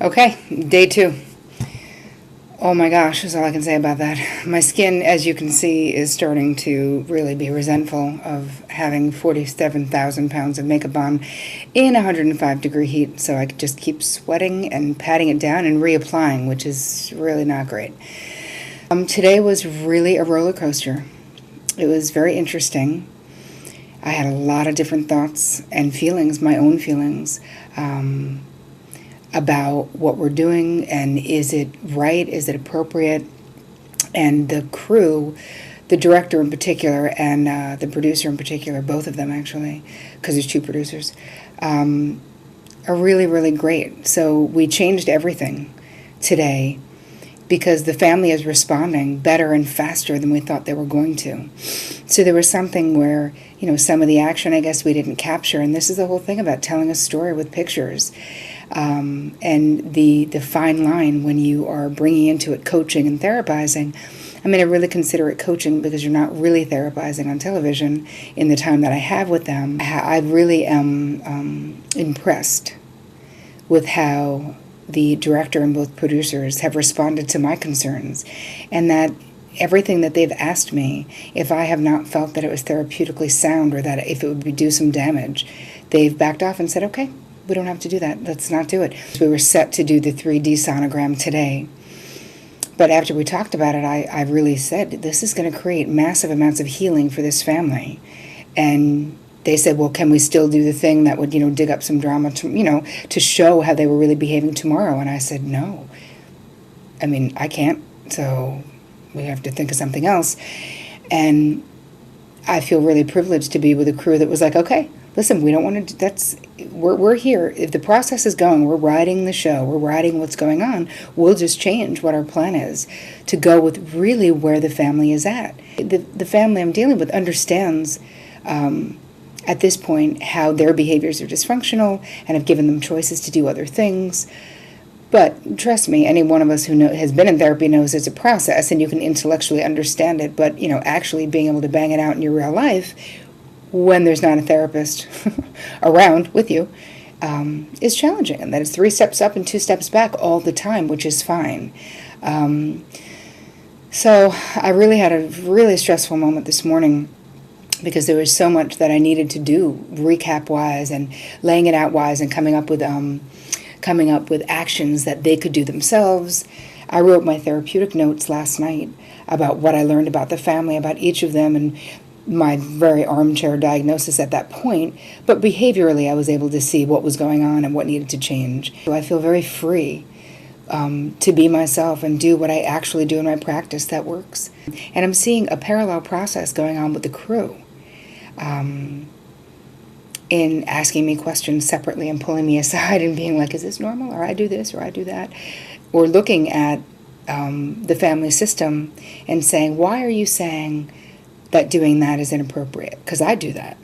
Okay, day 2. Oh my gosh, is all I can say about that. My skin, as you can see, is starting to really be resentful of having 47,000 pounds of makeup on in 105-degree heat, so I could just keep sweating and patting it down and reapplying, which is really not great. Today was really a roller coaster. It was very interesting. I had a lot of different thoughts and feelings, my own feelings, about what we're doing and is it right, is it appropriate, and the crew, the director in particular and the producer in particular, both of them actually, because there's 2 producers, are really, really great. So we changed everything today because the family is responding better and faster than we thought they were going to. So there was something where, some of the action I guess we didn't capture, and this is the whole thing about telling a story with pictures. And the fine line when you are bringing into it coaching and therapizing. I mean, I really consider it coaching because you're not really therapizing on television in the time that I have with them. I really am impressed with how the director and both producers have responded to my concerns, and that everything that they've asked me, if I have not felt that it was therapeutically sound or that if it would do some damage, they've backed off and said, okay, we don't have to do that. Let's not do it. We were set to do the 3D sonogram today. But after we talked about it, I really said, this is going to create massive amounts of healing for this family. And they said, well, can we still do the thing that would, dig up some drama, to show how they were really behaving tomorrow? And I said, no. I mean, I can't. So we have to think of something else. And I feel really privileged to be with a crew that was like, okay, listen, we don't want to, we're here. If the process is going, we're riding the show, we're riding what's going on, we'll just change what our plan is to go with really where the family is at. The family I'm dealing with understands at this point how their behaviors are dysfunctional and have given them choices to do other things. But trust me, any one of us who has been in therapy knows it's a process and you can intellectually understand it, but actually being able to bang it out in your real life when there's not a therapist around with you is challenging. And that is 3 steps up and 2 steps back all the time, which is fine. So I really had a really stressful moment this morning because there was so much that I needed to do recap-wise and laying it out-wise and coming up with actions that they could do themselves. I wrote my therapeutic notes last night about what I learned about the family, about each of them, and my very armchair diagnosis at that point, but behaviorally I was able to see what was going on and what needed to change. So I feel very free to be myself and do what I actually do in my practice that works. And I'm seeing a parallel process going on with the crew in asking me questions separately and pulling me aside and being like, is this normal? Or I do this or I do that. Or looking at the family system and saying, why are you saying that doing that is inappropriate? Because I do that.